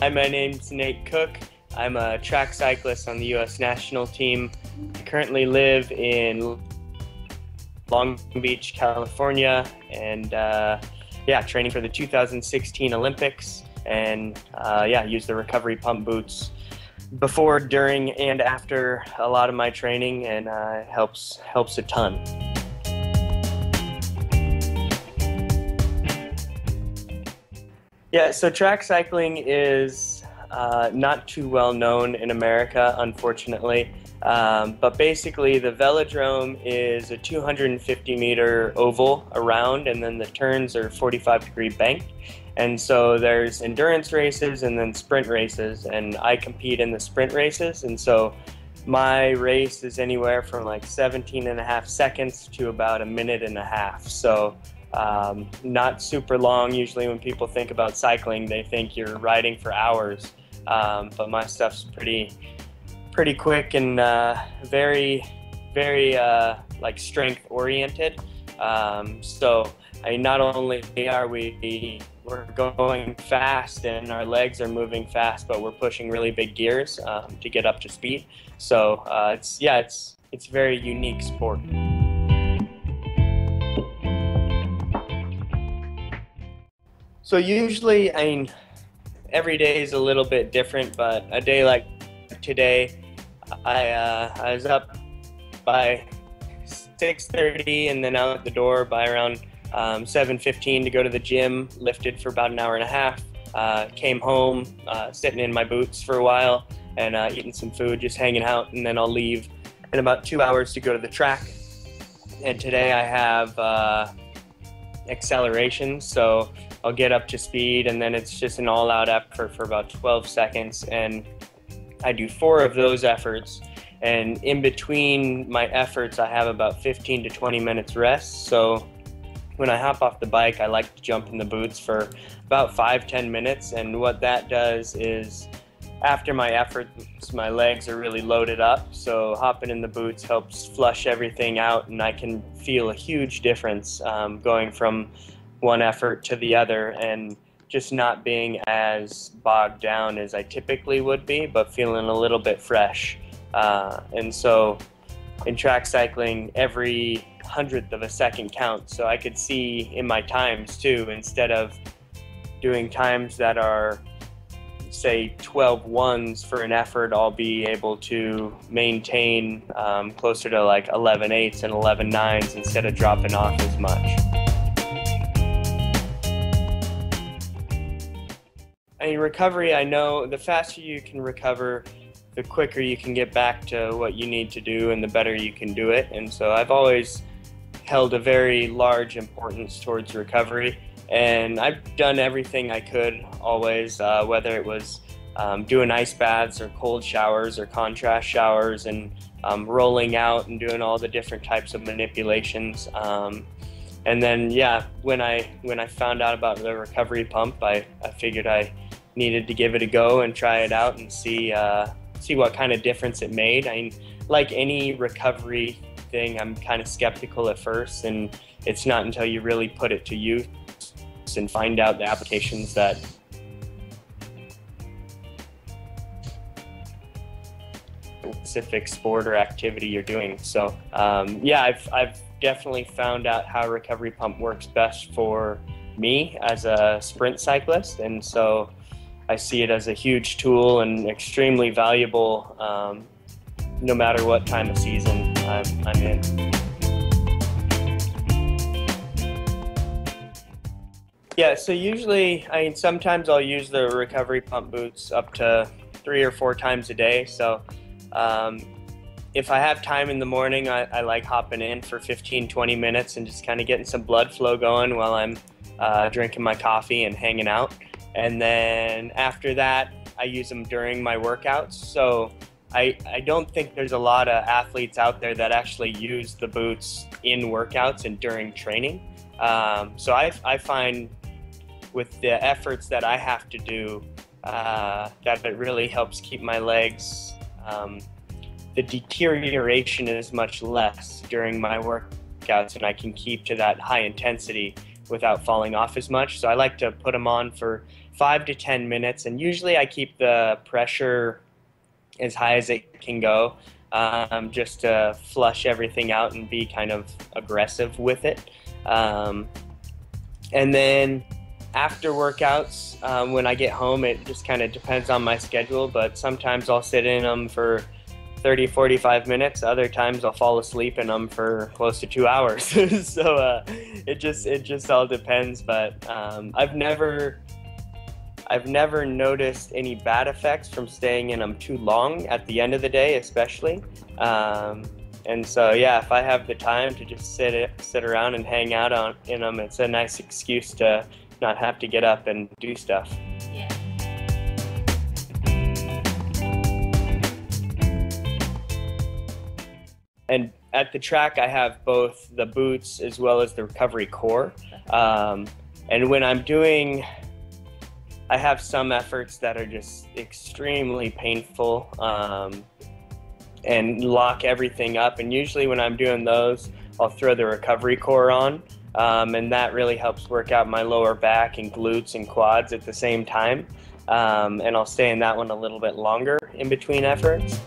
Hi, my name's Nate Koch. I'm a track cyclist on the U.S. national team. I currently live in Long Beach, California, and training for the 2016 Olympics. And use the recovery pump boots before, during, and after a lot of my training, and helps a ton. Yeah, so track cycling is not too well known in America, unfortunately. But basically, the velodrome is a 250-meter oval around, and then the turns are 45-degree banked. And so there's endurance races and then sprint races, and I compete in the sprint races. And so my race is anywhere from like 17 and a half seconds to about a minute and a half. So not super long. Usually when people think about cycling, they think you're riding for hours. But my stuff's pretty quick and very like strength oriented. So I mean, not only are we're going fast and our legs are moving fast, but we're pushing really big gears to get up to speed. So it's a very unique sport. So usually, I mean, every day is a little bit different, but a day like today, I was up by 6:30 and then out the door by around 7:15 to go to the gym, lifted for about an hour and a half, came home, sitting in my boots for a while and eating some food, just hanging out, and then I'll leave in about 2 hours to go to the track. And today I have acceleration, so I'll get up to speed, and then it's just an all-out effort for about 12 seconds, and I do 4 of those efforts, and in between my efforts I have about 15 to 20 minutes rest. So when I hop off the bike, I like to jump in the boots for about 5-10 minutes, and what that does is after my efforts, my legs are really loaded up, so hopping in the boots helps flush everything out, and I can feel a huge difference going from one effort to the other, and just not being as bogged down as I typically would be, but feeling a little bit fresh. And so in track cycling, every 100th of a second counts. So I could see in my times too, instead of doing times that are, say, 12 ones for an effort, I'll be able to maintain closer to like 11 eighths and 11 nines instead of dropping off as much. I mean, recovery, I know the faster you can recover, the quicker you can get back to what you need to do and the better you can do it. And so I've always held a very large importance towards recovery. And I've done everything I could always, whether it was doing ice baths or cold showers or contrast showers, and rolling out and doing all the different types of manipulations. And then, when I found out about the recovery pump, I figured I needed to give it a go and try it out and see what kind of difference it made. I mean, like any recovery thing, I'm kind of skeptical at first, and it's not until you really put it to use and find out the applications that specific sport or activity you're doing. So I've definitely found out how recovery pump works best for me as a sprint cyclist, and so I see it as a huge tool and extremely valuable no matter what time of season I'm in. Yeah, so usually, I mean, sometimes I'll use the recovery pump boots up to 3 or 4 times a day. So if I have time in the morning, I like hopping in for 15-20 minutes and just kind of getting some blood flow going while I'm drinking my coffee and hanging out. And then after that, I use them during my workouts. So I don't think there's a lot of athletes out there that actually use the boots in workouts and during training. So I find with the efforts that I have to do, that it really helps keep my legs, the deterioration is much less during my workouts, and I can keep to that high intensity without falling off as much. So I like to put them on for 5 to 10 minutes, and usually I keep the pressure as high as it can go, just to flush everything out and be kind of aggressive with it. And then after workouts, when I get home, it just kind of depends on my schedule, but sometimes I'll sit in them for 30, 45 minutes. Other times I'll fall asleep in them for close to 2 hours. So it just all depends, but I've never noticed any bad effects from staying in them too long at the end of the day, especially. And so, yeah, if I have the time to just sit around and hang out in them, it's a nice excuse to not have to get up and do stuff. Yeah. And at the track, I have both the boots as well as the recovery core. And when I'm doing, I have some efforts that are just extremely painful, and lock everything up. And usually when I'm doing those, I'll throw the recovery core on, and that really helps work out my lower back and glutes and quads at the same time. And I'll stay in that one a little bit longer in between efforts.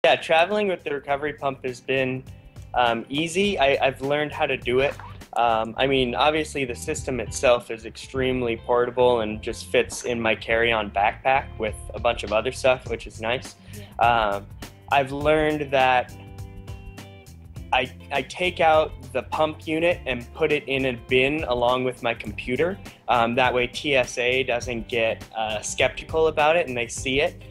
Yeah, traveling with the recovery pump has been easy. I've learned how to do it. I mean, obviously the system itself is extremely portable and just fits in my carry-on backpack with a bunch of other stuff, which is nice. Yeah. I've learned that I take out the pump unit and put it in a bin along with my computer. That way TSA doesn't get skeptical about it and they see it.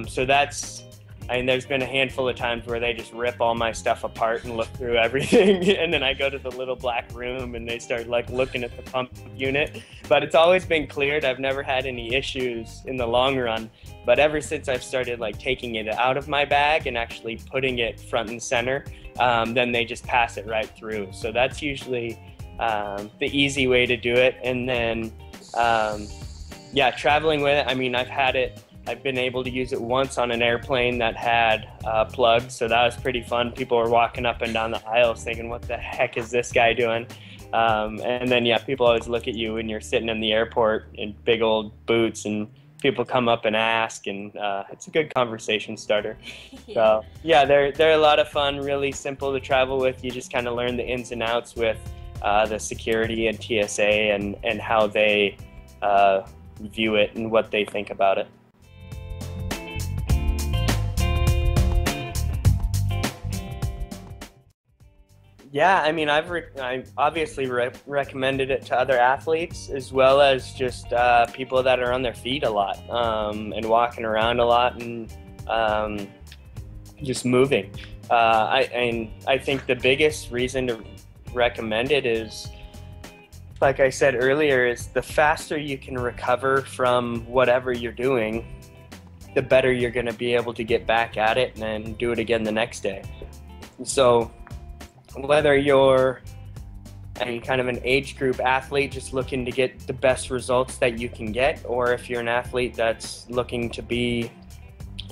So that's, I mean, there's been a handful of times where they just rip all my stuff apart and look through everything, and then I go to the little black room and they start like looking at the pump unit. But it's always been cleared. I've never had any issues in the long run. But ever since I've started like taking it out of my bag and actually putting it front and center, then they just pass it right through. So that's usually the easy way to do it. And then, yeah, traveling with it, I mean, I've been able to use it once on an airplane that had plugs, so that was pretty fun. People were walking up and down the aisles thinking, what the heck is this guy doing? And then, yeah, people always look at you when you're sitting in the airport in big old boots, and people come up and ask, and it's a good conversation starter. Yeah. So, yeah, they're a lot of fun, really simple to travel with. You just kind of learn the ins and outs with the security and TSA and how they view it and what they think about it. Yeah, I mean, I obviously recommended it to other athletes as well as just people that are on their feet a lot, and walking around a lot, and just moving. I think the biggest reason to recommend it is, like I said earlier, is the faster you can recover from whatever you're doing, the better you're going to be able to get back at it and then do it again the next day. So whether you're kind of an age group athlete just looking to get the best results that you can get, or if you're an athlete that's looking to be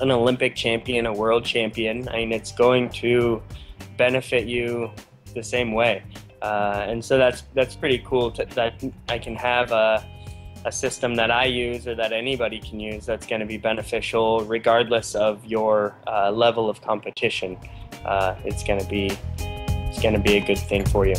an Olympic champion, a world champion, I mean, it's going to benefit you the same way. And so that's pretty cool that I can have a system that I use or that anybody can use that's going to be beneficial regardless of your level of competition. It's going to be a good thing for you.